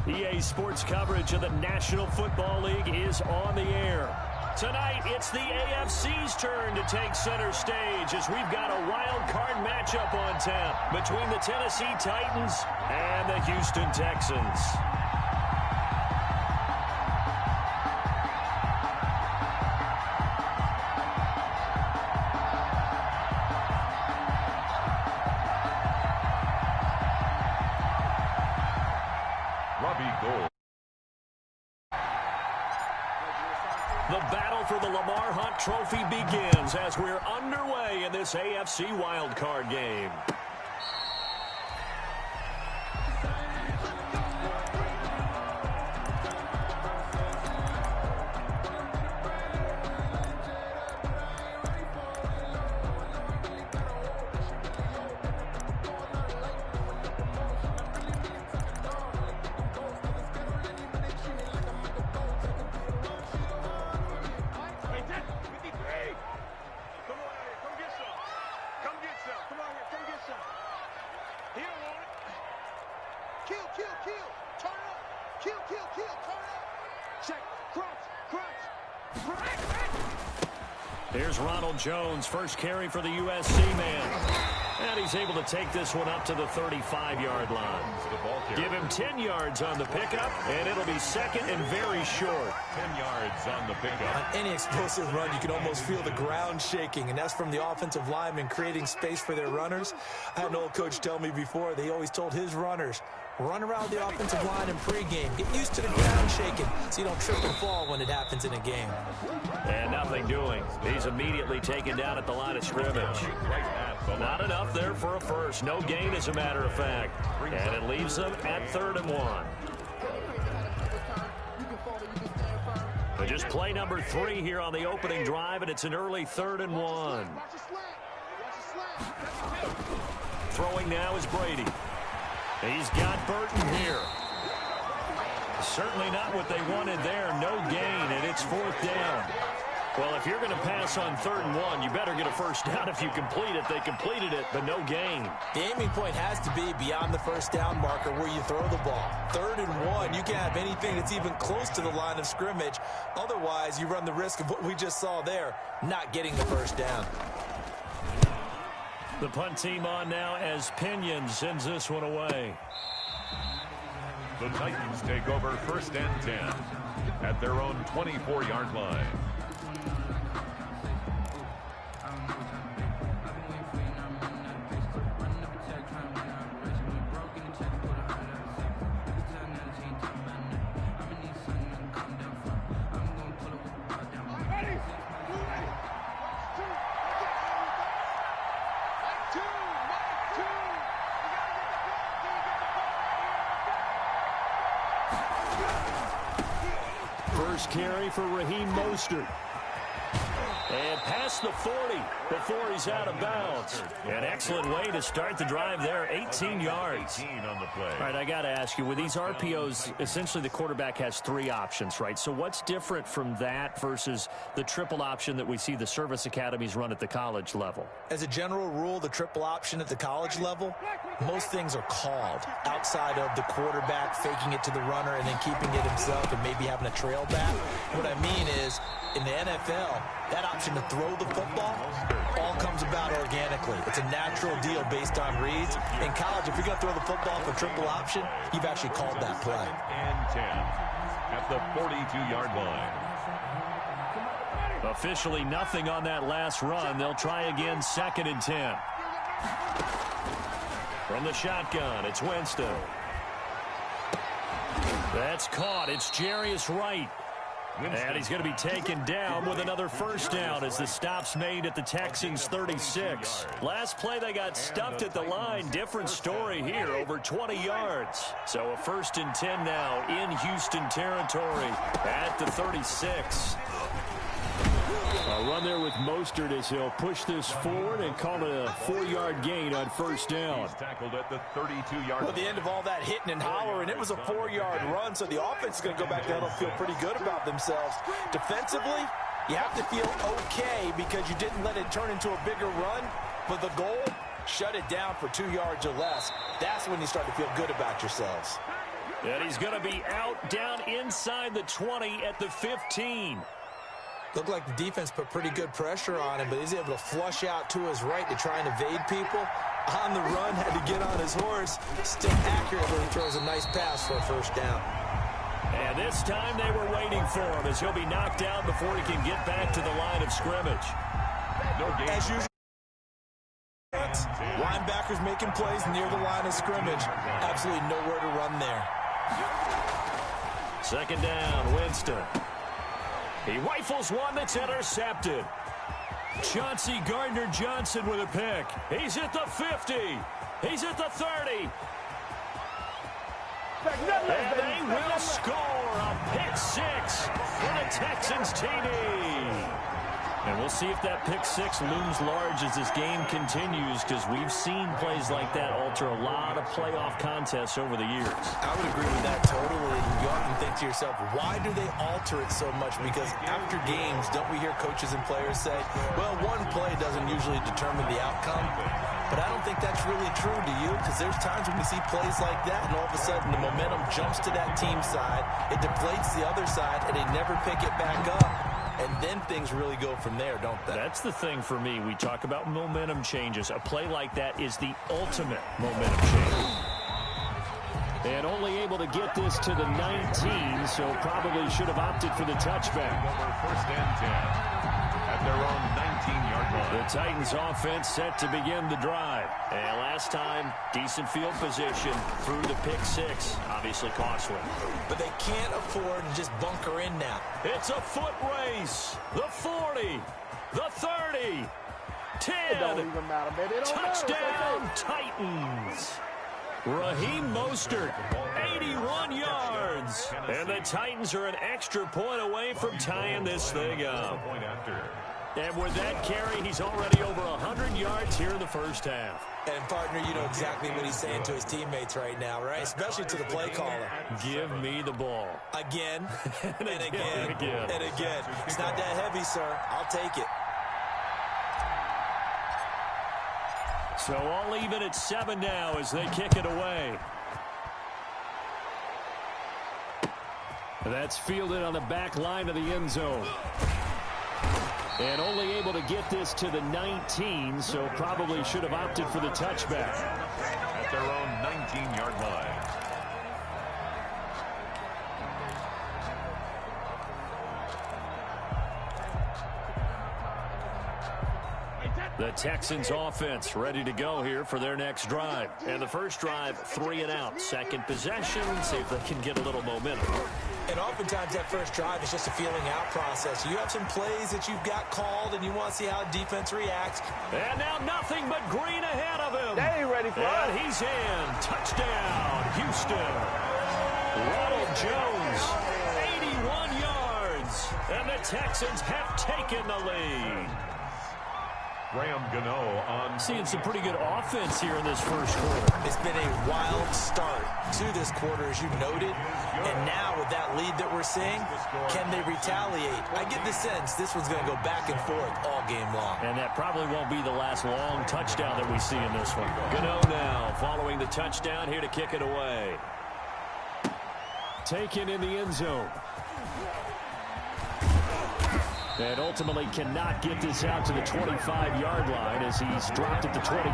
EA Sports coverage of the National Football League is on the air. Tonight, it's the AFC's turn to take center stage as we've got a wild card matchup on tap between the Tennessee Titans and the Houston Texans. The battle for the Lamar Hunt Trophy begins as we're underway in this AFC wildcard game. Here's Ronald Jones, first carry for the USC man. And he's able to take this one up to the 35-yard line. Give him 10 yards on the pickup, and it'll be second and very short. 10 yards on the pickup. On any explosive run, you can almost feel the ground shaking, and that's from the offensive linemen creating space for their runners. I had an old coach tell me before, they always told his runners, run around the offensive line in pregame. Get used to the ground shaking so you don't trip and fall when it happens in a game. And nothing doing. He's immediately taken down at the line of scrimmage. Not enough there for a first. No gain, as a matter of fact. And it leaves them at 3rd and 1. But just play number 3 here on the opening drive, and it's an early 3rd and 1. Throwing now is Brady. He's got Burton here. Certainly not what they wanted there. No gain, and it's 4th down. Well, if you're going to pass on 3rd and 1, you better get a first down if you complete it. They completed it, but no gain. The aiming point has to be beyond the first down marker where you throw the ball. 3rd and 1, you can't have anything that's even close to the line of scrimmage. Otherwise, you run the risk of what we just saw there, not getting the first down. The punt team on now as Pinion sends this one away. The Titans take over 1st and 10 at their own 24-yard line. First carry for Raheem Mostert. And past the 40 before he's out of bounds. An excellent way to start the drive there, 18 yards. 18 on the play. All right, I got to ask you, with these RPOs, essentially the quarterback has 3 options, right? So what's different from that versus the triple option that we see the service academies run at the college level? As a general rule, the triple option at the college level, most things are called outside of the quarterback faking it to the runner and then keeping it himself and maybe having a trail back. What I mean is, in the NFL, that option to throw the football all comes about organically. It's a natural deal based on reads. In college, if you're going to throw the football for triple option, you've actually called that play. And 10 at the 42-yard line. Officially nothing on that last run. They'll try again, 2nd and 10. From the shotgun, it's Winston. That's caught. It's Jarius Wright. And he's going to be taken down with another first down as the stop's made at the Texans' 36. Last play, they got stuffed at the line. Different story here, over 20 yards. So a 1st and 10 now in Houston territory at the 36. A run there with Mostert as he'll push this forward and call it a 4-yard gain on first down. He's tackled at the 32-yard line. Well, the end of all that hitting and hollering, it was a 4-yard run, so the offense is going to go back down and feel pretty good about themselves. Defensively, you have to feel okay because you didn't let it turn into a bigger run, but the goal, shut it down for 2 yards or less. That's when you start to feel good about yourselves. And he's going to be out down inside the 20 at the 15. Looked like the defense put pretty good pressure on him, but he's able to flush out to his right to try and evade people. On the run, had to get on his horse. Still accurately throws a nice pass for a first down. And this time they were waiting for him as he'll be knocked out before he can get back to the line of scrimmage. No game. As usual, linebackers making plays near the line of scrimmage. Absolutely nowhere to run there. Second down, Winston. He rifles one that's intercepted. Chauncey Gardner-Johnson with a pick. He's at the 50. He's at the 30. And they will score a pick six for the Texans TD. And we'll see if that pick six looms large as this game continues, because we've seen plays like that alter a lot of playoff contests over the years. I would agree with that totally. You often think to yourself, why do they alter it so much? Because after games, don't we hear coaches and players say, well, one play doesn't usually determine the outcome? But I don't think that's really true, do you? Because there's times when we see plays like that, and all of a sudden the momentum jumps to that team side, it deflates the other side, and they never pick it back up. And then things really go from there, don't they? That's the thing for me. We talk about momentum changes. A play like that is the ultimate momentum change. And only able to get this to the 19, so probably should have opted for the touchback. First and 10 at their own 19-yard line. The Titans offense set to begin the drive. And last time, decent field position through the pick six. Obviously costly. But they can't afford to just bunker in now. It's a foot race. The 40. The 30. 10. It don't even matter, man. It don't Touchdown, matter. Titans. Raheem Mostert, 81 yards. And the Titans are an extra point away from tying this thing up. Point after. And with that carry, he's already over 100 yards here in the first half. And, partner, you know exactly what he's saying to his teammates right now, right? Especially to the play caller. Give me the ball. Again, and again, and again. and again. It's not that heavy, sir. I'll take it. So all even at 7 now as they kick it away. That's fielded on the back line of the end zone. And only able to get this to the 19, so probably should have opted for the touchback. At their own 19-yard line. The Texans offense ready to go here for their next drive. And the first drive, 3 and out. Second possession, see if they can get a little momentum. And oftentimes that first drive is just a feeling out process. You have some plays that you've got called, and you want to see how defense reacts. And now nothing but green ahead of him. They ain't ready for us. And he's in. Touchdown, Houston. Ronald Jones, 81 yards. And the Texans have taken the lead. Graham Gano on. Seeing some pretty good offense here in this first quarter. It's been a wild start to this quarter, as you noted. And now with that lead that we're seeing, can they retaliate? I get the sense this one's going to go back and forth all game long. And that probably won't be the last long touchdown that we see in this one. Gano now following the touchdown here to kick it away. Taken in the end zone. And ultimately cannot get this out to the 25-yard line as he's dropped at the 23.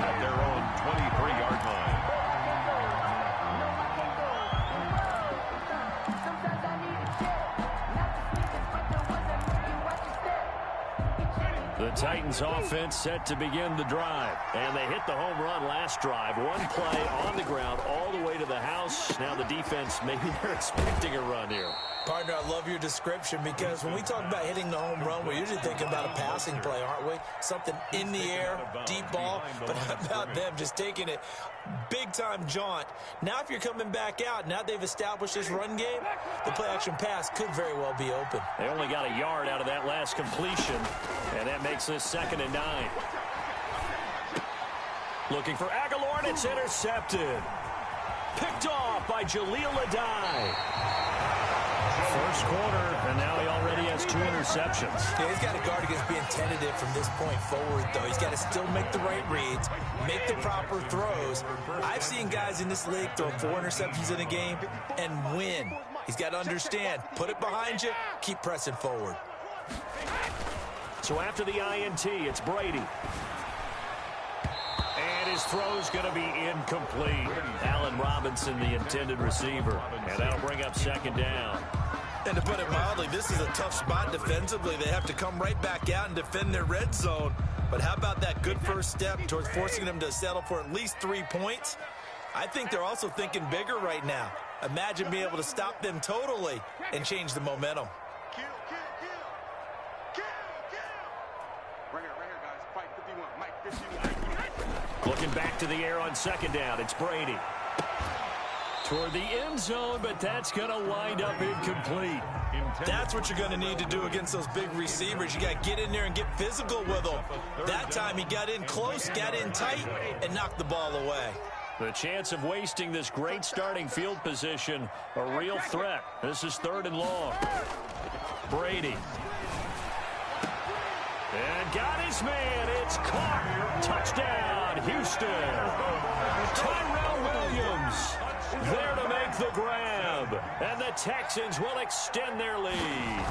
At their own 23-yard line. The Titans offense set to begin the drive. And they hit the home run last drive. One play on the ground all the way to the house. Now the defense, maybe they're expecting a run here. Partner, I love your description, because when we talk about hitting the home run, we're usually thinking about a passing play, aren't we? Something in the air, deep ball. But how about them just taking it big-time jaunt? Now if you're coming back out, now they've established this run game, the play-action pass could very well be open. They only got a yard out of that last completion, and that makes this 2nd and 9. Looking for Aguilar, and it's intercepted. Picked off by Jaleel Adai. First quarter, and now he already has 2 interceptions. Yeah, he's got to guard against being tentative from this point forward, though. He's got to still make the right reads, make the proper throws. I've seen guys in this league throw 4 interceptions in a game and win. He's got to understand, put it behind you, keep pressing forward. So after the INT, it's Brady. And his throw's going to be incomplete. Allen Robinson, the intended receiver. And that'll bring up second down. And to put it mildly, this is a tough spot defensively. They have to come right back out and defend their red zone. But how about that good first step towards forcing them to settle for at least 3 points? I think they're also thinking bigger right now. Imagine being able to stop them totally and change the momentum. Looking back to the air on second down, it's Brady. Toward the end zone, but that's going to wind up incomplete. That's what you're going to need to do against those big receivers. You got to get in there and get physical with them. That time he got in close, got in tight, and knocked the ball away. The chance of wasting this great starting field position, a real threat. This is 3rd and long. Brady. And got his man. It's caught. Touchdown, Houston. Tyrell Williams there to make the grab. And the Texans will extend their lead.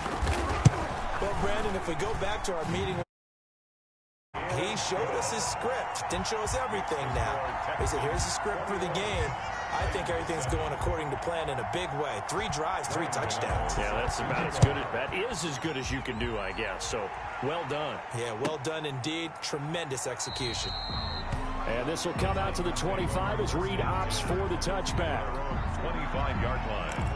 Well, Brandon, if we go back to our meeting, he showed us his script. Didn't show us everything now. He said, here's the script for the game. I think everything's going according to plan in a big way. 3 drives, 3 touchdowns. Yeah, that's about as good as that is as good as you can do, I guess. So, well done. Yeah, well done indeed. Tremendous execution. And this will come out to the 25 as Reed opts for the touchback. 25-yard line.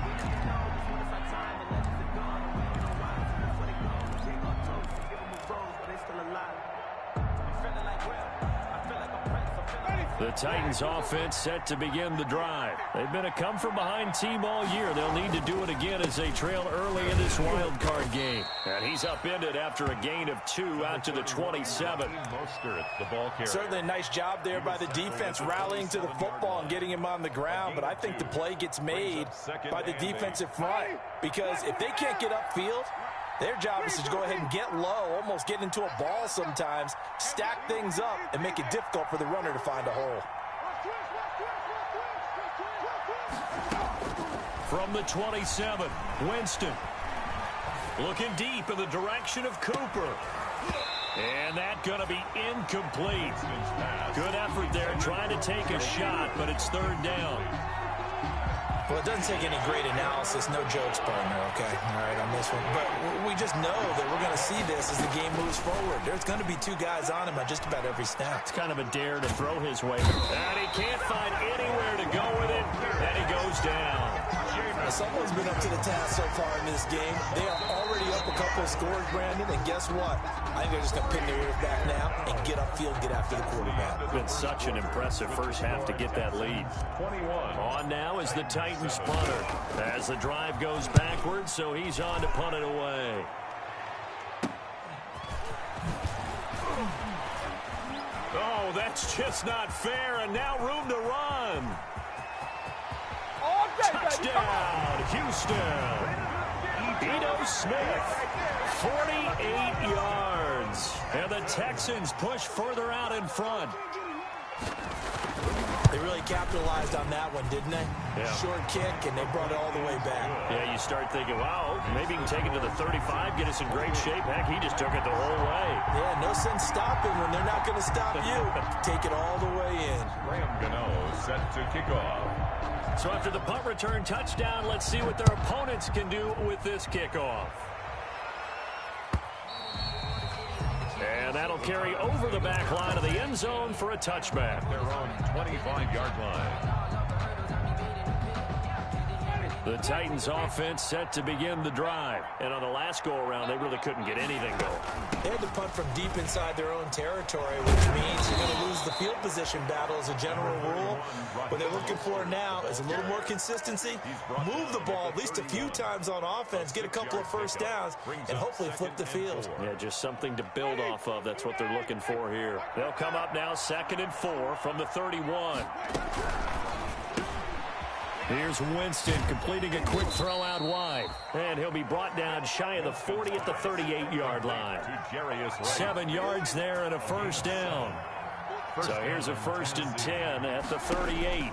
The Titans offense set to begin the drive. They've been a come-from-behind team all year. They'll need to do it again as they trail early in this wild card game. And he's upended after a gain of 2 out to the 27. Certainly a nice job there by the defense rallying to the football and getting him on the ground. But I think the play gets made by the defensive front. Because if they can't get upfield, their job is to go ahead and get low, almost get into a ball sometimes, stack things up, and make it difficult for the runner to find a hole. From the 27, Winston. Looking deep in the direction of Cooper. And that's going to be incomplete. Good effort there trying to take a shot, but it's 3rd down. Well, it doesn't take any great analysis. No jokes, partner, okay? All right, on this one. But we just know that we're going to see this as the game moves forward. There's going to be 2 guys on him on just about every snap. It's kind of a dare to throw his way. And he can't find anywhere to go with it. And he goes down. Now, someone's been up to the task so far in this game. They are already up a couple of scores, Brandon. And guess what? I think they're just going to pin their ears back now and get upfield, get after the quarterback. It's been such an impressive first half to get that lead. 21. On now is the Titans punter. As the drive goes backwards, so he's on to punt it away. Oh, that's just not fair, and now room to run. Touchdown, Houston. Ito Smith, 48 yards. And the Texans push further out in front. They really capitalized on that one, didn't they? Yeah. Short kick, and they brought it all the way back. Yeah, you start thinking, wow, maybe he can take it to the 35, get us in great shape. Heck, he just took it the whole way. Yeah, no sense stopping when they're not going to stop you. Take it all the way in. Graham Gano set to kick off. So after the punt return touchdown, let's see what their opponents can do with this kickoff. And that'll carry over the back line of the end zone for a touchback. Their own 25-yard line. The Titans offense set to begin the drive. And on the last go-around, they really couldn't get anything going. They had to punt from deep inside their own territory, which means you're going to lose the field position battle as a general rule. What they're looking for now is a little more consistency, move the ball at least a few times on offense, get a couple of first downs, and hopefully flip the field. Yeah, just something to build off of. That's what they're looking for here. They'll come up now 2nd and 4 from the 31. Here's Winston completing a quick throw out wide. And he'll be brought down shy of the 40 at the 38-yard line. 7 yards there and a first down. So here's a 1st and 10 at the 38.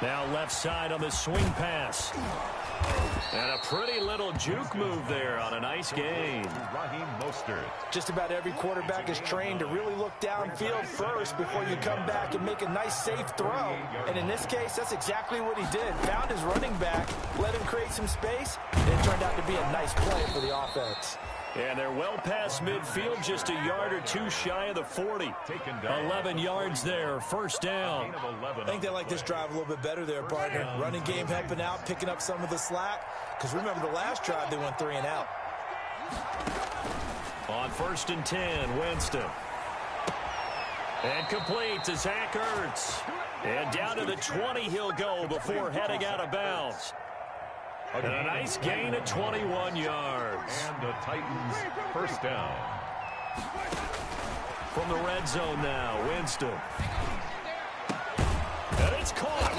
Now left side on the swing pass. And a pretty little juke move there on a nice gain. Just about every quarterback is trained to really look downfield first before you come back and make a nice safe throw. And in this case, that's exactly what he did. Found his running back, let him create some space, and it turned out to be a nice play for the offense. And they're well past midfield, just a yard or two shy of the 40. 11 yards there, first down. I think they like this drive a little bit better there, partner. Running game helping out, picking up some of the slack. Because remember the last drive, they went 3 and out. On 1st and 10, Winston. And complete to Zach Ertz. And down to the 20 he'll go before heading out of bounds. And a nice gain of 21 yards. And the Titans first down. From the red zone now, Winston. And it's caught.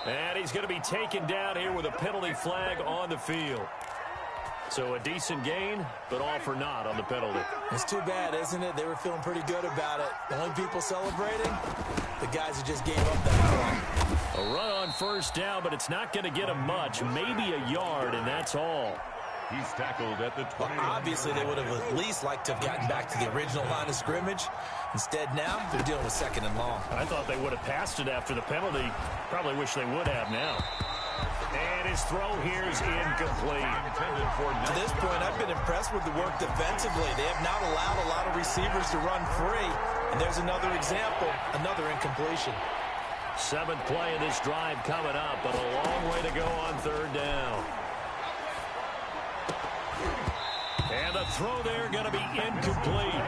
And he's going to be taken down here with a penalty flag on the field. So a decent gain, but all for naught on the penalty. It's too bad, isn't it? They were feeling pretty good about it. The only people celebrating, the guys who just gave up that play. A run on first down, but it's not going to get him much. Maybe a yard, and that's all. He's tackled at the 20. Well, obviously, they would have at least liked to have gotten back to the original line of scrimmage. Instead, now, they're dealing with 2nd and long. I thought they would have passed it after the penalty. Probably wish they would have now. And his throw here is incomplete. To this point, I've been impressed with the work defensively. They have not allowed a lot of receivers to run free. And there's another example, another incompletion. 7th play of this drive coming up, but a long way to go on 3rd down. And the throw there going to be incomplete.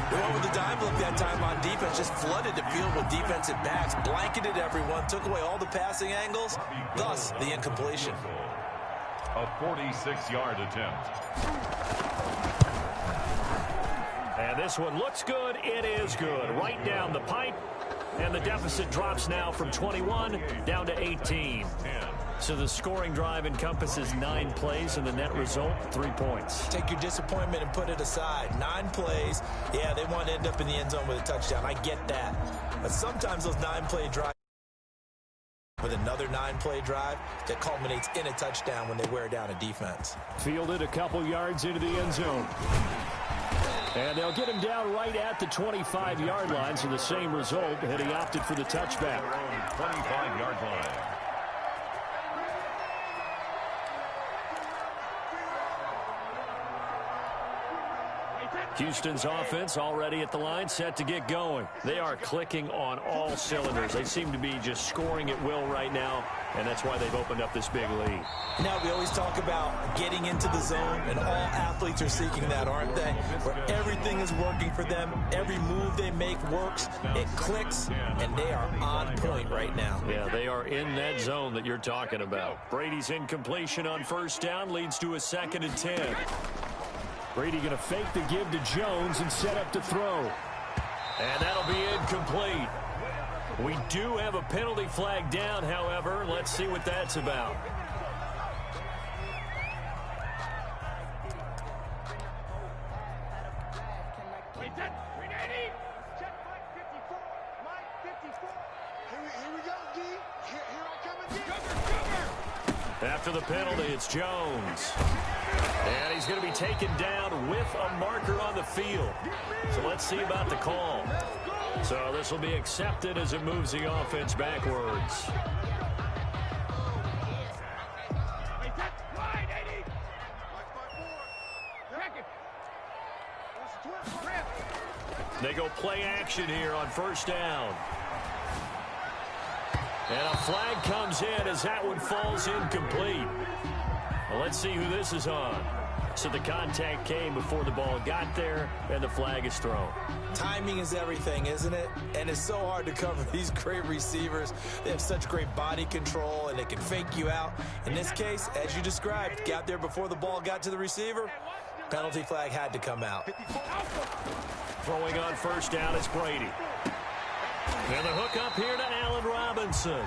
They went with the dime look that time on defense, just flooded the field with defensive backs, blanketed everyone, took away all the passing angles, thus the incompletion. A 46-yard attempt. And this one looks good. It is good. Right down the pipe. And the deficit drops now from 21 down to 18. So the scoring drive encompasses 9 plays, and the net result, 3 points. Take your disappointment and put it aside. 9 plays. Yeah, they want to end up in the end zone with a touchdown. I get that. But sometimes those 9-play drives with another 9-play drive that culminates in a touchdown when they wear down a defense. Fielded a couple yards into the end zone. And they'll get him down right at the 25-yard line, so the same result, had he opted for the touchback. 25-yard line. Houston's offense already at the line, set to get going. They are clicking on all cylinders. They seem to be just scoring at will right now, and that's why they've opened up this big lead. Now, we always talk about getting into the zone, and all athletes are seeking that, aren't they? Where everything is working for them, every move they make works, it clicks, and they are on point right now. Yeah, they are in that zone that you're talking about. Brady's incompletion on first down leads to a 2nd and 10. Brady going to fake the give to Jones and set up to throw. And that'll be incomplete. We do have a penalty flag down, however. Let's see what that's about. After the penalty, it's Jones. And he's going to be taken down with a marker on the field. So let's see about the call. So this will be accepted as it moves the offense backwards. They go play action here on first down. And a flag comes in as that one falls incomplete. Well, let's see who this is on. So the contact came before the ball got there, and the flag is thrown. Timing is everything, isn't it? And it's so hard to cover these great receivers. They have such great body control, and they can fake you out. In this case, as you described, got there before the ball got to the receiver. Penalty flag had to come out. Throwing on first down is Brady. And the hook up here to Allen Robinson.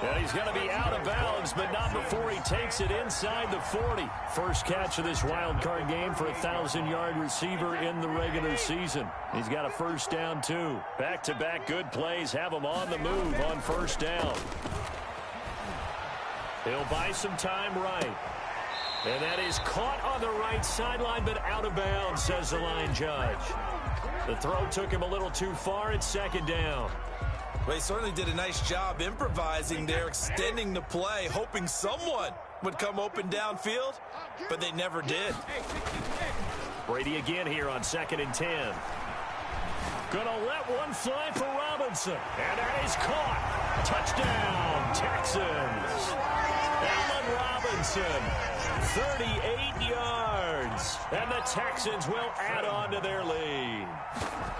And he's going to be out of bounds, but not before he takes it inside the 40. First catch of this wild card game for a 1,000-yard receiver in the regular season. He's got a first down, too. Back-to-back good plays have him on the move on first down. He'll buy some time right. And that is caught on the right sideline, but out of bounds, says the line judge. The throw took him a little too far. It's second down. Well, he certainly did a nice job improvising there, extending the play, hoping someone would come open downfield, but they never did. Brady again here on 2nd and 10. Gonna let one fly for Robinson. And that is caught. Touchdown, Texans. Allen Robinson, 38 yards. And the Texans will add on to their lead.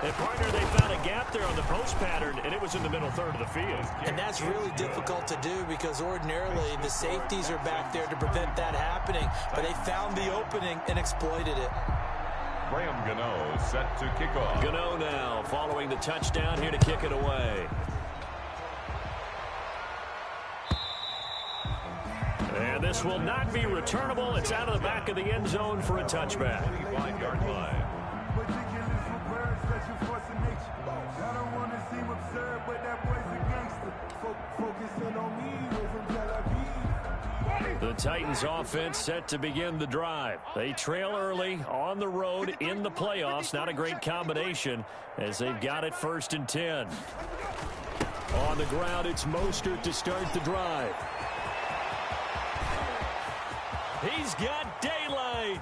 And, partner, they found a gap there on the post pattern, and it was in the middle third of the field. And that's really difficult to do because ordinarily the safeties are back there to prevent that happening. But they found the opening and exploited it. Graham Gano set to kick off. Gano now following the touchdown here to kick it away. And this will not be returnable. It's out of the back of the end zone for a touchback. 25-yard line. The Titans offense set to begin the drive. They trail early on the road in the playoffs. Not a great combination as they've got it 1st and 10. On the ground, it's Mostert to start the drive. He's got daylight.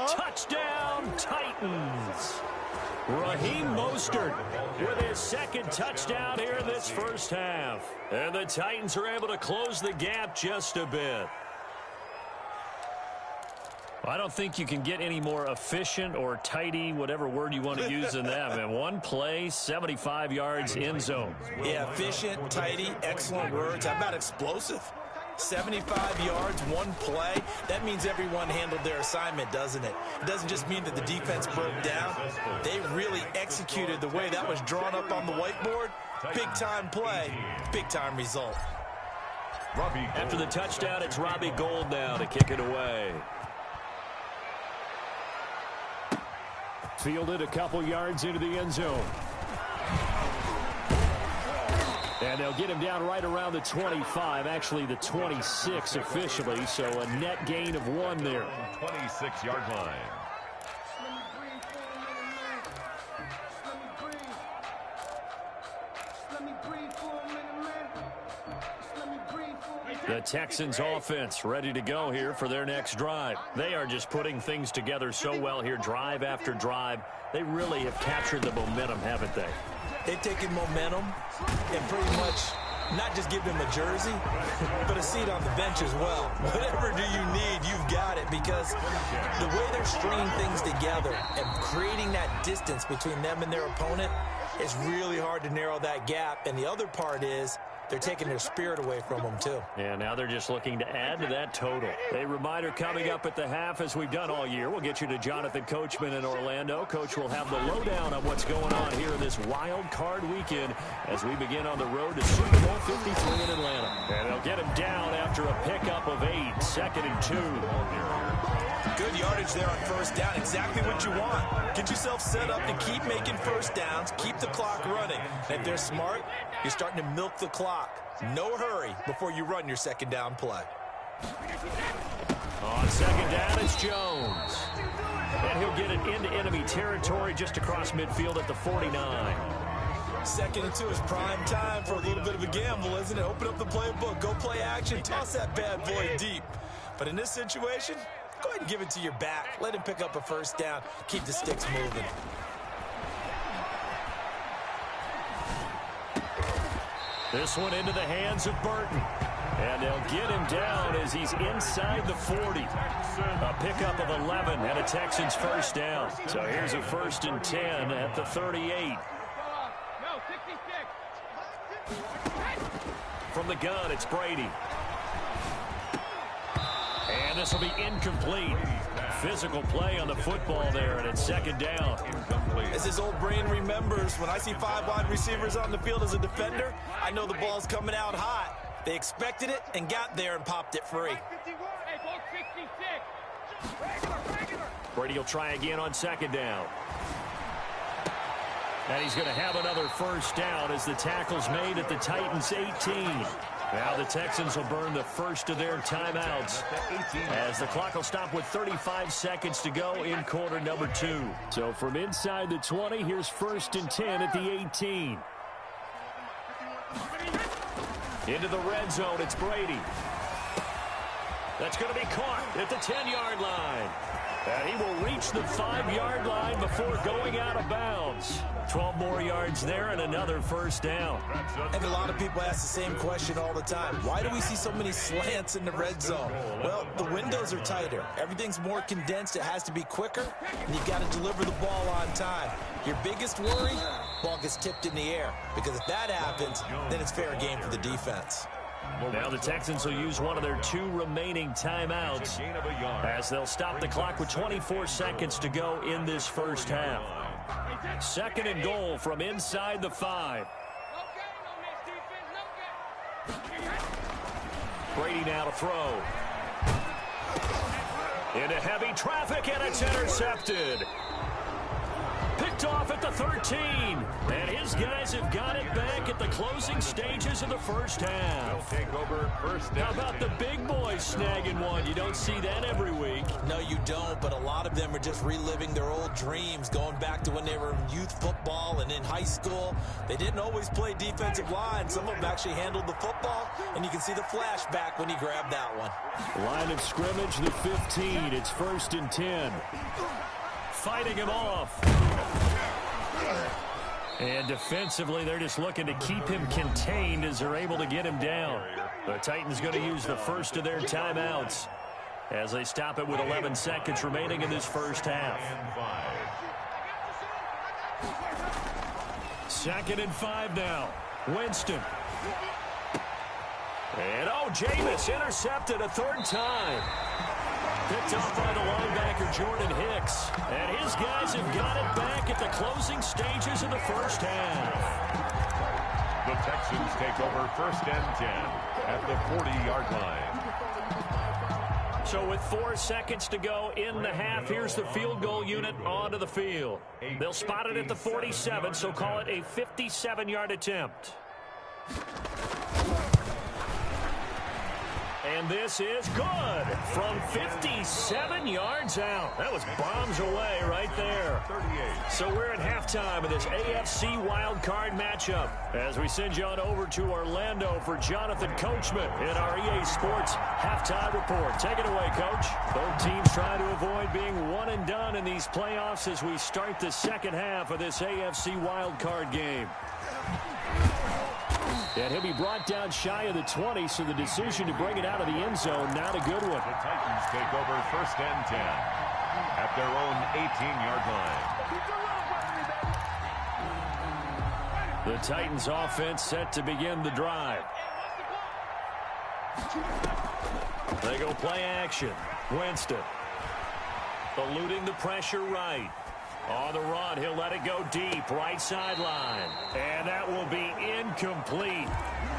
Touchdown, Titans. Raheem Mostert with his 2nd touchdown here in this first half. And the Titans are able to close the gap just a bit. I don't think you can get any more efficient or tidy, whatever word you want to use in that. Man, one play, 75 yards in zone. Yeah, efficient, tidy, excellent words. How about explosive? 75 yards, one play. That means everyone handled their assignment, doesn't it? It doesn't just mean that the defense broke down. They really executed the way that was drawn up on the whiteboard. Big-time play, big-time result. After the touchdown, it's Robbie Gould now to kick it away. Fielded a couple yards into the end zone. And they'll get him down right around the 25, actually the 26 officially, so a net gain of 1 there. 26-yard line. The Texans offense ready to go here for their next drive. They are just putting things together so well here, drive after drive. They really have captured the momentum, haven't they? They've taken momentum and pretty much not just give them a jersey, but a seat on the bench as well. Whatever do you need, you've got it, because the way they're stringing things together and creating that distance between them and their opponent, it's really hard to narrow that gap. And the other part is they're taking their spirit away from them, too. Yeah, now they're just looking to add to that total. A reminder coming up at the half, as we've done all year. We'll get you to Jonathan Coachman in Orlando. Coach will have the lowdown on what's going on here in this wild card weekend as we begin on the road to Super Bowl 53 in Atlanta. And they'll get him down after a pickup of 8, 2nd and 2. Good yardage there on first down. Exactly what you want. Get yourself set up to keep making first downs, keep the clock running. And if they're smart, you're starting to milk the clock. No hurry before you run your second down play. On second down, it's Jones. And he'll get it into enemy territory just across midfield at the 49. 2nd and 2 is prime time for a little bit of a gamble, isn't it? Open up the playbook, go play action, toss that bad boy deep. But in this situation, go ahead and give it to your back. Let him pick up a first down. Keep the sticks moving. This one into the hands of Burton. And they'll get him down as he's inside the 40. A pickup of 11 and a Texans first down. So here's a 1st and 10 at the 38. From the gun, it's Brady. And this will be incomplete. physical play on the football there, and it's second down. As his old brain remembers, when I see 5 wide receivers on the field as a defender, I know the ball's coming out hot. They expected it and got there and popped it free. Brady will try again on second down. And he's going to have another first down as the tackle's made at the Titans' 18. Now the Texans will burn the first of their timeouts as the clock will stop with 35 seconds to go in quarter number 2. So from inside the 20, here's 1st and 10 at the 18. Into the red zone, it's Brady. That's going to be caught at the 10-yard line. And he will reach the 5-yard line before going out of bounds. 12 more yards there and another first down. And a lot of people ask the same question all the time. Why do we see so many slants in the red zone? Well, the windows are tighter. Everything's more condensed. It has to be quicker, and you've got to deliver the ball on time. Your biggest worry, ball gets tipped in the air. Because if that happens, then it's fair game for the defense. Now the Texans will use one of their 2 remaining timeouts as they'll stop the clock with 24 seconds to go in this first half. 2nd and goal from inside the 5. Brady now to throw. Into heavy traffic, and it's intercepted. Picked off at the 13. And his guys have got it back at the closing stages of the first half. Take over first. How about the big boys snagging one? You don't see that every week. No, you don't, but a lot of them are just reliving their old dreams, going back to when they were in youth football and in high school. They didn't always play defensive line. Some of them actually handled the football, and you can see the flashback when he grabbed that one. Line of scrimmage, the 15. It's 1st and 10. Fighting him off. And defensively, they're just looking to keep him contained as they're able to get him down. The Titans going to use the first of their timeouts as they stop it with 11 seconds remaining in this first half. 2nd and 5 now. Winston. And Jameis intercepted a 3rd time. Picked off by the linebacker, Jordan Hicks. And his guys have got it back at the closing stages of the first half. The Texans take over 1st and 10 at the 40-yard line. So with 4 seconds to go in the half, here's the field goal unit onto the field. They'll spot it at the 47, so call it a 57-yard attempt. And this is good from 57 yards out. That was bombs away right there. 38. So we're at halftime of this AFC wildcard matchup as we send you on over to Orlando for Jonathan Coachman in our EA Sports halftime report. Take it away, Coach. Both teams trying to avoid being one and done in these playoffs as we start the second half of this AFC wildcard game. And he'll be brought down shy of the 20, so the decision to bring it out of the end zone, not a good one. The Titans take over 1st and 10 at their own 18-yard line. The Titans offense set to begin the drive. They go play action. Winston eluding the pressure right. On the run, he'll let it go deep, right sideline. And that will be incomplete.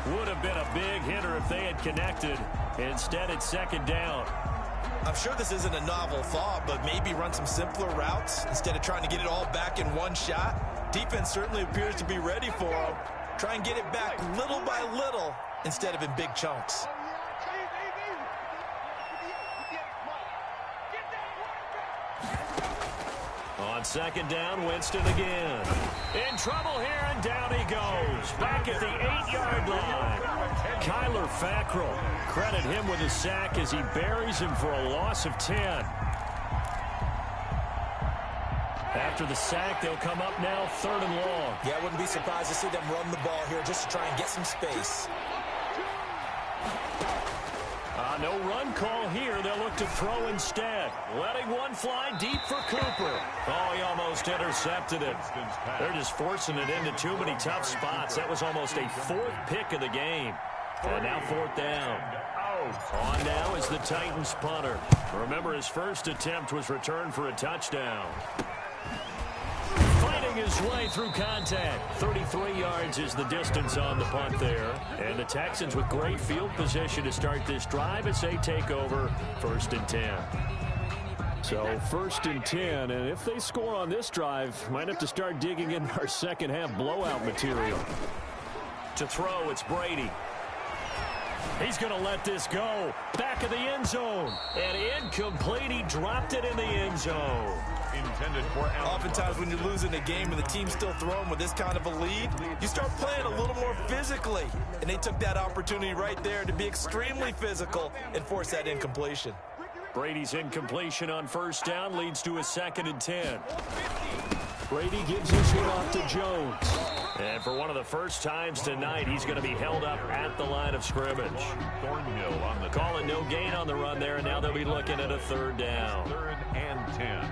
Would have been a big hitter if they had connected. Instead, it's 2nd down. I'm sure this isn't a novel thought, but maybe run some simpler routes instead of trying to get it all back in one shot. Defense certainly appears to be ready for him. Try and get it back little by little instead of in big chunks. On 2nd down, Winston again. In trouble here, and down he goes. Back at the 8-yard line. Kyler Fackrell. Credit him with a sack as he buries him for a loss of 10. After the sack, they'll come up now 3rd and long. Yeah, I wouldn't be surprised to see them run the ball here just to try and get some space. No run call here. They'll look to throw instead. Letting one fly deep for Cooper. Oh, he almost intercepted it. They're just forcing it into too many tough spots. That was almost a 4th pick of the game. And now 4th down. throws. On now is the Titans punter. Remember, his first attempt was returned for a touchdown. Fighting his way through contact. 33 yards is the distance on the punt there. And the Texans with great field position to start this drive as they take over 1st and 10. So 1st and 10, and if they score on this drive, might have to start digging in our second half blowout material. To throw, it's Brady. He's going to let this go. Back of the end zone. And incomplete. He dropped it in the end zone. Intended for Allen. Oftentimes when you're losing a game and the team's still throwing with this kind of a lead, you start playing a little more physically. And they took that opportunity right there to be extremely physical and force that incompletion. Brady's incompletion on 1st down leads to a 2nd and 10. Brady gives his hit off to Jones. And for one of the first times tonight, he's going to be held up at the line of scrimmage. Thornhill on the call it no gain on the run there, and now they'll be looking at a 3rd down. 3rd and 10.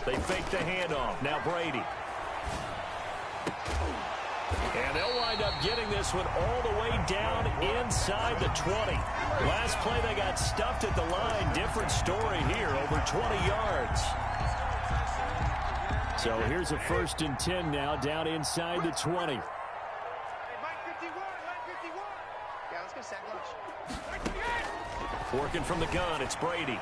They fake the handoff. Now Brady. And they'll wind up getting this one all the way down inside the 20. Last play they got stuffed at the line. Different story here, over 20 yards. So here's a 1st and 10 now, down inside the 20. Working from the gun, it's Brady.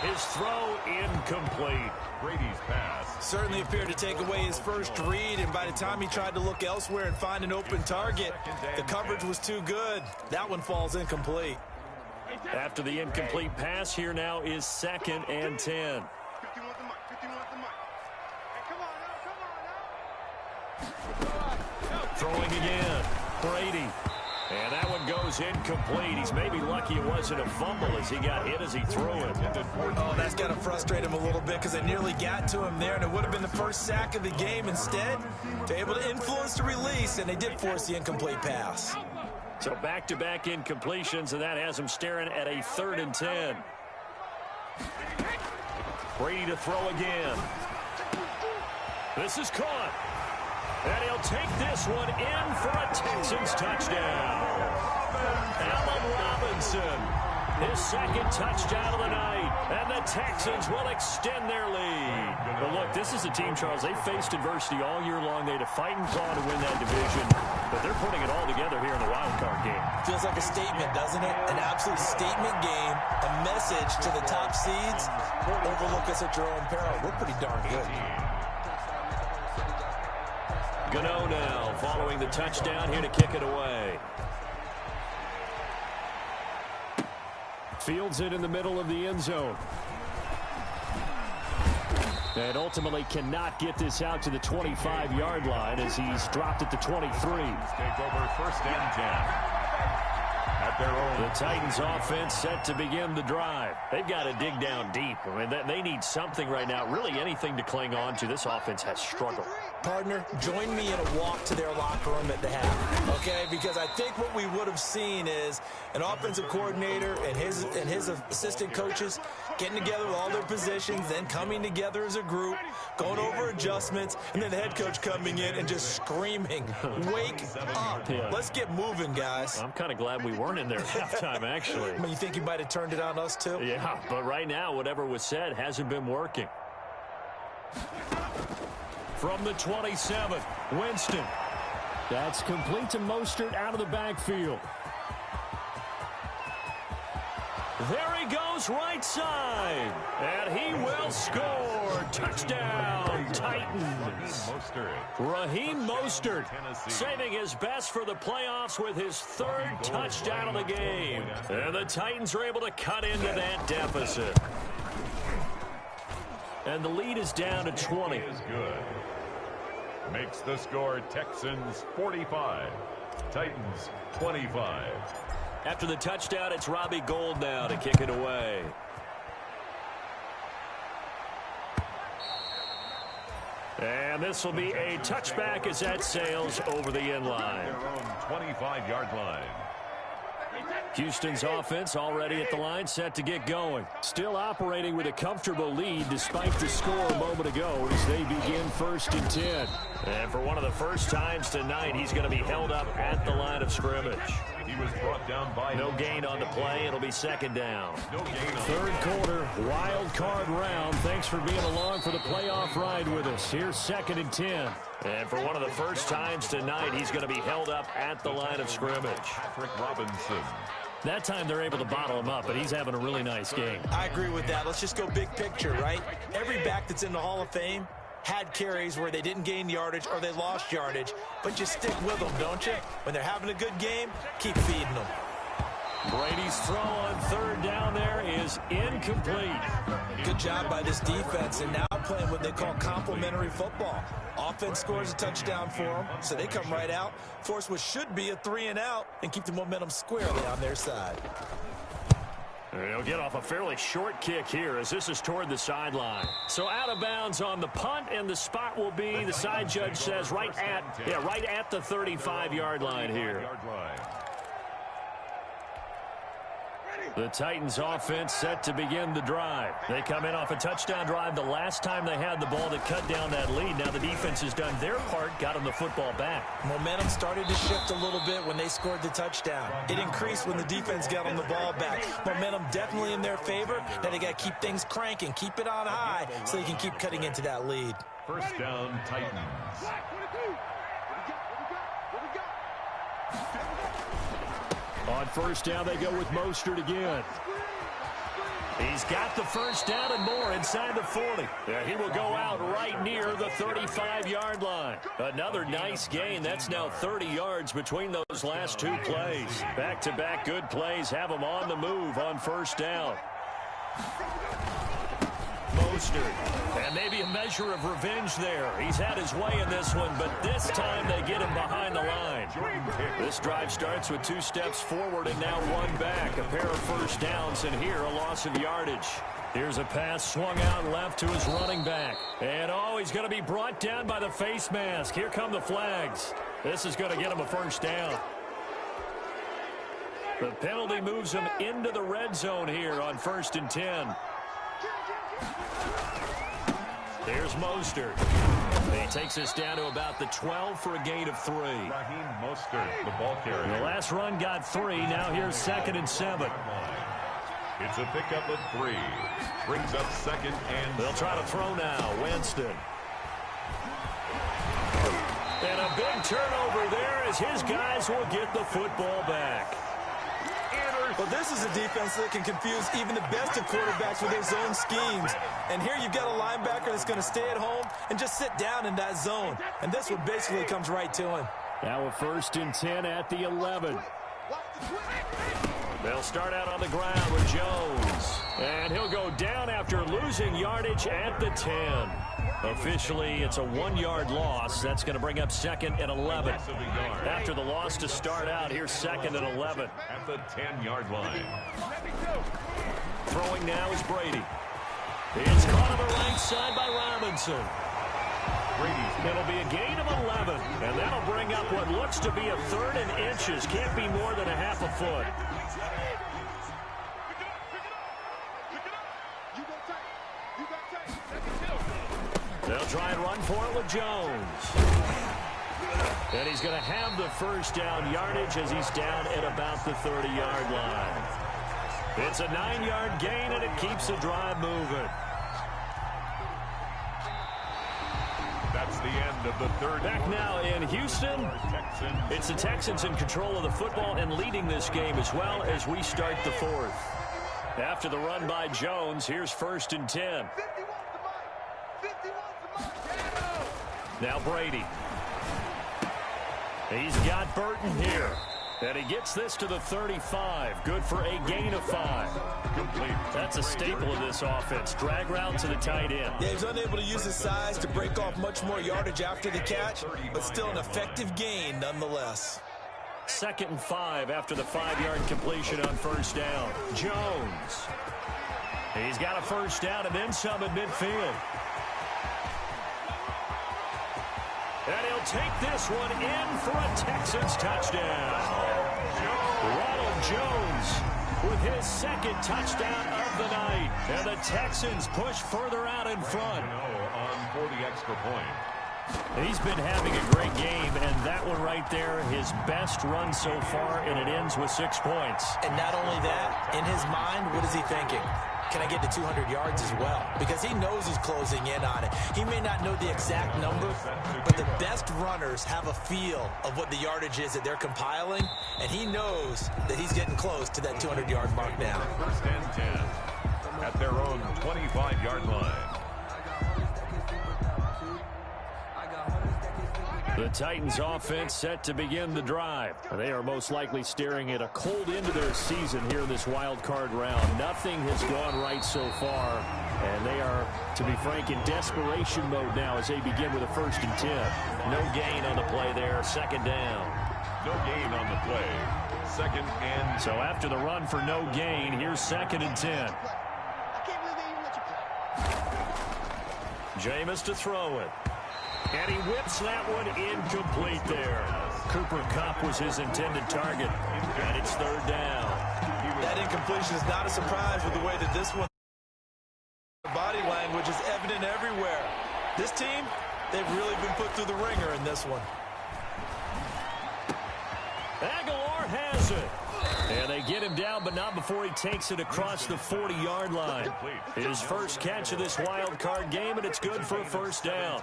His throw incomplete. Brady's pass Certainly appeared to take away his first read, and by the time he tried to look elsewhere and find an open target, the coverage was too good. That one falls incomplete. After the incomplete pass, here now is 2nd and 10. Throwing again. Brady. And that one goes incomplete. He's maybe lucky it wasn't a fumble as he got hit as he threw it. Oh, that's got to frustrate him a little bit because they nearly got to him there, and it would have been the first sack of the game. Instead, they're able to influence the release, and they did force the incomplete pass. So back-to-back incompletions, and that has him staring at a 3rd and 10. Brady to throw again. This is caught. And he'll take this one in for a Texans touchdown. Allen Robinson, his 2nd touchdown of the night. And the Texans will extend their lead. But look, this is a team, Charles, they faced adversity all year long. They had to fight and claw to win that division. But they're putting it all together here in the wild card game. Feels like a statement, doesn't it? An absolute statement game. A message to the top seeds. Overlook us at your own peril. We're pretty darn good. Gano now following the touchdown here to kick it away. Fields it in the middle of the end zone. And ultimately cannot get this out to the 25-yard line as he's dropped at the 23. Take over 1st and 10. At their own. The Titans offense set to begin the drive. They've got to dig down deep. I mean, they need something right now, really anything to cling on to. This offense has struggled. Partner, join me in a walk to their locker room at the half, okay? Because I think what we would have seen is an offensive coordinator and his assistant coaches getting together with all their positions, then coming together as a group, going over adjustments, and then the head coach coming in and just screaming, wake up. Yeah. Let's get moving, guys. I'm kind of glad we weren't in there at halftime, actually. I mean, you think you might have turned it on us, too? Yeah, but right now, whatever was said hasn't been working. From the 27, Winston. That's complete to Mostert out of the backfield. There he goes, right side. And he will score. Touchdown, Titans. Raheem Mostert saving his best for the playoffs with his 3rd touchdown of the game. And the Titans are able to cut into that deficit. And the lead is down to 20. Is good. Makes the score Texans 45, Titans 25. After the touchdown, it's Robbie Gould now to kick it away. And this will be a touchback as that sails over the end line. Their own 25-yard line. Houston's offense already at the line, set to get going. Still operating with a comfortable lead despite the score a moment ago as they begin 1st and 10. And for one of the first times tonight, he's going to be held up at the line of scrimmage. He was brought down by no gain on the play. It'll be 2nd down. No gain on 3rd quarter, wild card round. Thanks for being along for the playoff ride with us. Here's 2nd and 10. And for one of the first times tonight, he's going to be held up at the line of scrimmage. Patrick Robinson. That time they're able to bottle him up, but he's having a really nice game. I agree with that. Let's just go big picture, right? Every back that's in the Hall of Fame had carries where they didn't gain yardage or they lost yardage, but you stick with them, don't you? When they're having a good game, keep feeding them. Brady's throw on 3rd down there is incomplete. Good job by this defense, and now playing what they call complementary football. Offense scores a touchdown for them, so they come right out, force what should be a 3-and-out, and keep the momentum squarely on their side. He'll get off a fairly short kick here as this is toward the sideline. So out of bounds on the punt, and the spot will be, the side judge says, right at the 35-yard line here. The Titans offense set to begin the drive. They come in off a touchdown drive the last time they had the ball to cut down that lead. Now the defense has done their part, got them the football back. Momentum started to shift a little bit when they scored the touchdown. It increased when the defense got them the ball back. Momentum definitely in their favor. Now they got to keep things cranking, keep it on high so they can keep cutting into that lead. 1st down, Titans. On 1st down, they go with Mostert again. He's got the 1st down and more inside the 40. Yeah, he will go out right near the 35-yard line. Another nice gain. That's now 30 yards between those last 2 plays. Back-to-back good plays have him on the move on 1st down. Mostert, and maybe a measure of revenge there. He's had his way in this one, but this time they get him behind the line. This drive starts with 2 steps forward and now 1 back. A pair of 1st downs, and here a loss of yardage. Here's a pass swung out left to his running back. And he's going to be brought down by the face mask. Here come the flags. This is going to get him a 1st down. The penalty moves him into the red zone here on 1st and 10. There's Mostert. He takes us down to about the 12 for a gain of 3. Raheem Mostert, the ball carrier. The last run got 3. Now here's 2nd and 7. It's a pickup of 3. Brings up 2nd and They'll try to throw now. Winston. And a big turnover there as his guys will get the football back. Well, this is a defense that can confuse even the best of quarterbacks with their zone schemes. And here you've got a linebacker that's going to stay at home and just sit down in that zone. And this one basically comes right to him. Now a 1st and 10 at the 11. They'll start out on the ground with Jones. And he'll go down after losing yardage at the 10. Officially, it's a 1-yard loss. That's going to bring up 2nd and 11. After the loss to start out, here's 2nd and 11. At the 10-yard line. Throwing now is Brady. It's caught on the right side by Robinson. It'll be a gain of 11, and that'll bring up what looks to be a 3rd and inches. Can't be more than a half a foot. They'll try and run for it with Jones. And he's going to have the 1st down yardage as he's down at about the 30-yard line. It's a 9-yard gain, and it keeps the drive moving. That's the end of the 3rd. Back now in Houston. It's the Texans in control of the football and leading this game as well as we start the 4th. After the run by Jones, here's 1st and 10. Now Brady. He's got Burton here. And he gets this to the 35. Good for a gain of 5. Complete. That's a staple of this offense. Drag route to the tight end. Yeah, he's unable to use his size to break off much more yardage after the catch, but still an effective gain nonetheless. 2nd and 5 after the 5-yard completion on 1st down. Jones. He's got a 1st down and then some at midfield. And he'll take this one in for a Texans touchdown. Ronald Jones with his second touchdown of the night. And the Texans push further out in front. On 40 extra point. He's been having a great game, and that one right there, his best run so far, and it ends with 6 points. And not only that, in his mind, what is he thinking? Can I get to 200 yards as well? Because he knows he's closing in on it. He may not know the exact number, but the best runners have a feel of what the yardage is that they're compiling, and he knows that he's getting close to that 200-yard mark now. First and 10 at their own 25-yard line. The Titans offense set to begin the drive. They are most likely staring at a cold end to their season here in this wild card round. Nothing has gone right so far, and they are, to be frank, in desperation mode now as they begin with a 1st and 10. No gain on the play there, 2nd down. No gain on the play. 2nd and... So after the run for no gain, here's 2nd and 10. Jameis to throw it. And he whips that one incomplete there. Cooper Kupp was his intended target. And it's 3rd down. That incompletion is not a surprise with the way that this one... Body language is evident everywhere. This team, they've really been put through the ringer in this one. Aguilar has it. And they get him down, but not before he takes it across the 40-yard line. His first catch of this wild card game, and it's good for a 1st down.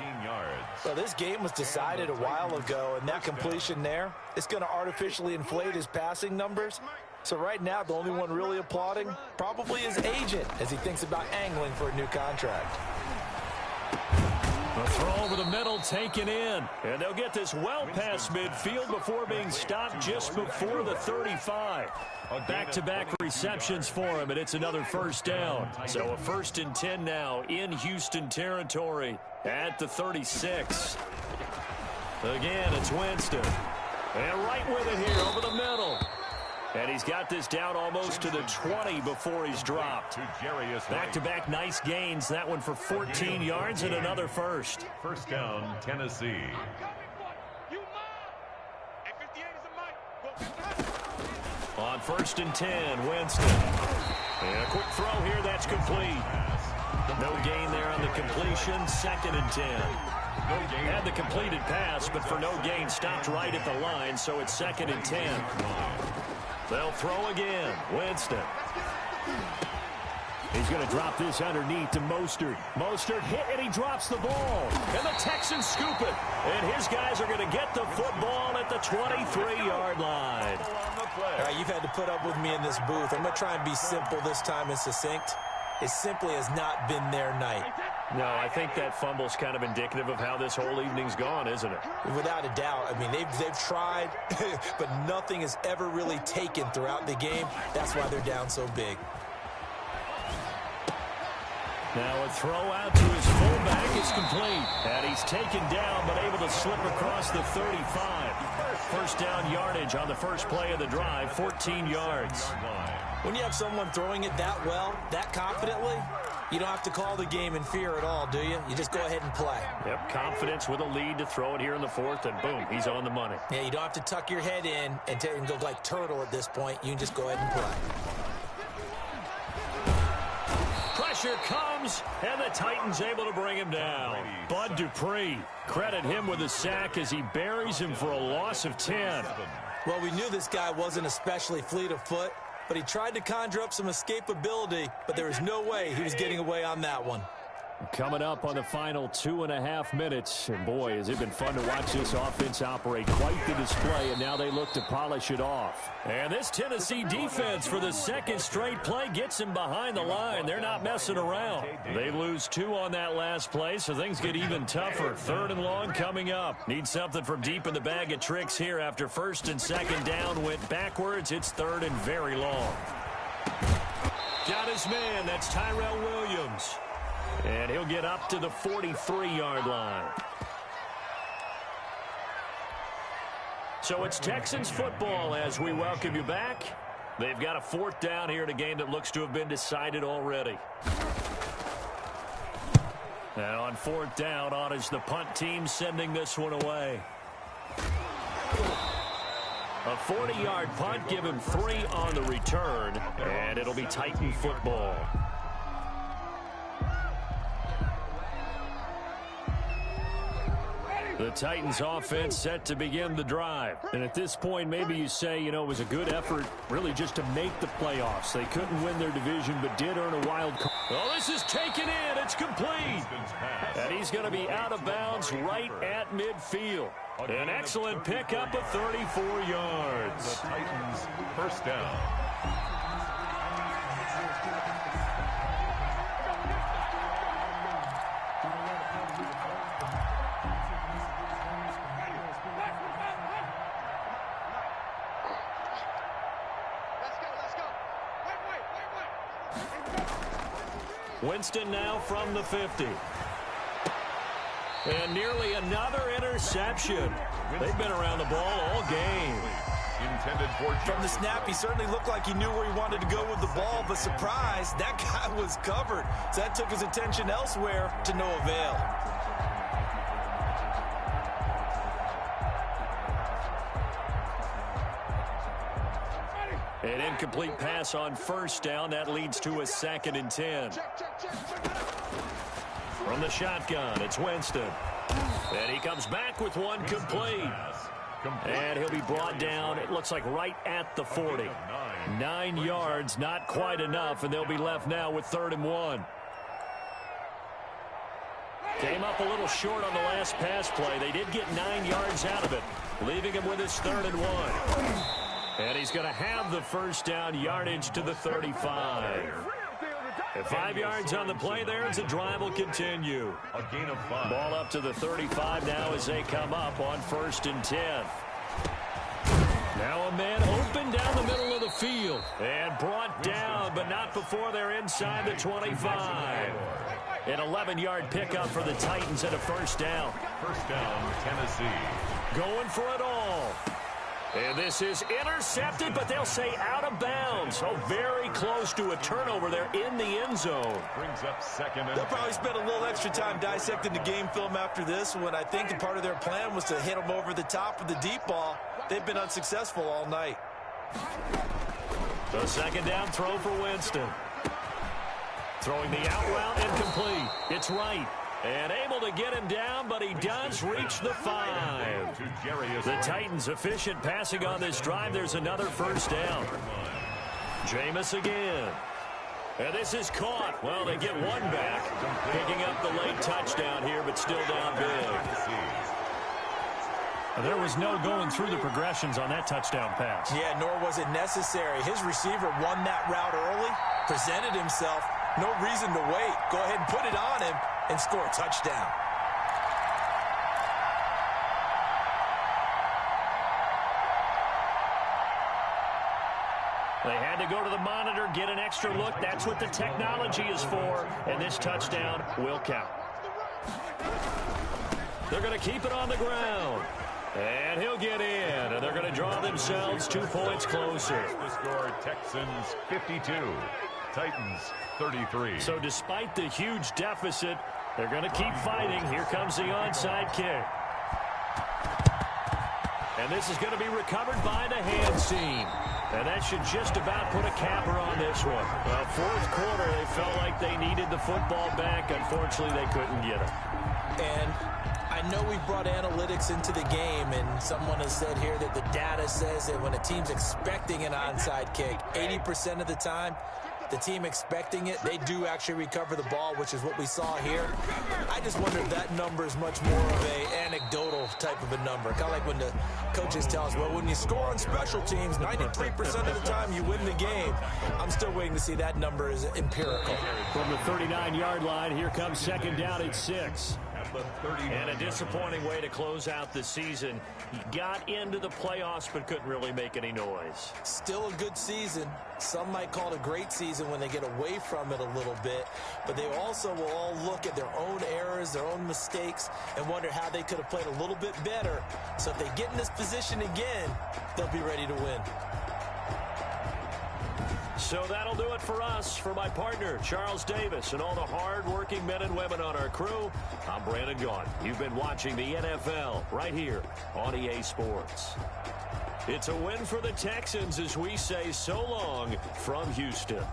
So this game was decided a while ago, and that completion there, it's going to artificially inflate his passing numbers. So right now, the only one really applauding probably his agent as he thinks about angling for a new contract. A throw over the middle taken in. And they'll get this well past midfield before being stopped just before the 35. Back-to-back receptions for him, and it's another 1st down. So a 1st and 10 now in Houston territory at the 36. Again, it's Winston. And right with it here over the middle. And he's got this down almost to the 20 before he's dropped. Back-to-back nice gains. That one for 14 yards and another 1st. 1st down, Tennessee. On 1st and 10, Winston. And a quick throw here. That's complete. No gain there on the completion. 2nd and 10. Had the completed pass, but for no gain, stopped right at the line, so it's 2nd and 10. They'll throw again. Winston. He's going to drop this underneath to Mostert. Mostert hit, and he drops the ball. And the Texans scoop it. And his guys are going to get the football at the 23-yard line. All right, you've had to put up with me in this booth. I'm going to try and be simple this time and succinct. It simply has not been their night. No, I think that fumble's kind of indicative of how this whole evening's gone, isn't it? Without a doubt. I mean, they've tried, but nothing has ever really taken throughout the game. That's why they're down so big. Now a throw out to his fullback is complete. And he's taken down, but able to slip across the 35. 1st down yardage on the first play of the drive, 14 yards. When you have someone throwing it that well, that confidently, you don't have to call the game in fear at all, do you? You just go ahead and play. Yep, confidence with a lead to throw it here in the 4th, and boom, he's on the money. Yeah, you don't have to tuck your head in and go like turtle at this point. You can just go ahead and play. Pressure comes, and the Titans able to bring him down. Bud Dupree, credit him with a sack as he buries him for a loss of 10. Well, we knew this guy wasn't especially fleet of foot, but he tried to conjure up some escapability, but there was no way he was getting away on that one. Coming up on the final 2.5 minutes, and boy, has it been fun to watch this offense operate. Quite the display, and now they look to polish it off. And this Tennessee defense for the 2nd straight play gets him behind the line. They're not messing around. They lose 2 on that last play, so things get even tougher. 3rd and long coming up. Need something from deep in the bag of tricks here after 1st and 2nd down went backwards. It's 3rd and very long. Got his man. That's Tyrell Williams. And he'll get up to the 43-yard line. So it's Texans football as we welcome you back. They've got a 4th down here in a game that looks to have been decided already. Now on 4th down, on is the punt team sending this one away. A 40-yard punt, give him 3 on the return, and it'll be Titan football. The Titans offense set to begin the drive. And at this point, maybe you say, you know, it was a good effort really just to make the playoffs. They couldn't win their division, but did earn a wild card. Oh, this is taken in. It's complete. And he's going to be out of bounds right at midfield. An excellent pickup of 34 yards. The Titans first down. Winston now from the 50. And nearly another interception. They've been around the ball all game. Intended for from the snap, he certainly looked like he knew where he wanted to go with the ball, but surprise, that guy was covered. So that took his attention elsewhere to no avail. An incomplete pass on first down. That leads to a 2nd and 10. From the shotgun, it's Winston. And he comes back with one complete. And he'll be brought down, it looks like right at the 40. 9 yards, not quite enough, and they'll be left now with 3rd and 1. Came up a little short on the last pass play. They did get 9 yards out of it, leaving him with his 3rd and 1. And he's going to have the first down, yardage to the 35. And 5 yards on the play there as the drive will continue. A gain of 5. Ball up to the 35 now as they come up on 1st and 10. Now a man open down the middle of the field. And brought down, but not before they're inside the 25. An 11-yard pickup for the Titans and a first down. First down, Tennessee. Going for it all. And this is intercepted, but they'll say out of bounds. So very close to a turnover there in the end zone. Brings up 2nd and 10. They'll probably spend a little extra time dissecting the game film after this one. I think the part of their plan was to hit them over the top of the deep ball. They've been unsuccessful all night. The 2nd down throw for Winston. Throwing the out route incomplete. It's right. And able to get him down, but he does reach the 5. The Titans efficient passing on this drive. There's another first down. Jameis again. And this is caught. Well, they get one back. Picking up the late touchdown here, but still down big. There was no going through the progressions on that touchdown pass. Yeah, nor was it necessary. His receiver won that route early, presented himself. No reason to wait. Go ahead and put it on him and score a touchdown. They had to go to the monitor, get an extra look. That's what the technology is for, and this touchdown will count. They're going to keep it on the ground. And he'll get in, and they're going to draw themselves 2 points closer. The score, Texans 52, Titans 33. So despite the huge deficit, they're going to keep fighting. Here comes the onside kick. And this is going to be recovered by the hand seam. And that should just about put a capper on this one. Well, 4th quarter, they felt like they needed the football back. Unfortunately, they couldn't get it. And I know we brought analytics into the game, and someone has said here that the data says that when a team's expecting an onside kick, 80% of the time, the team expecting it, they do actually recover the ball, which is what we saw here. I just wonder if that number is much more of a anecdotal type of a number. Kind of like when the coaches tell us, well, when you score on special teams, 93% of the time you win the game. I'm still waiting to see that number is empirical. From the 39-yard line, here comes 2nd down at 6. And a disappointing way to close out the season. He got into the playoffs but couldn't really make any noise. Still a good season. Some might call it a great season when they get away from it a little bit. But they also will all look at their own errors, their own mistakes, and wonder how they could have played a little bit better. So if they get in this position again, they'll be ready to win. So that'll do it for us. For my partner, Charles Davis, and all the hard-working men and women on our crew, I'm Brandon Gaudin. You've been watching the NFL right here on EA Sports. It's a win for the Texans as we say so long from Houston.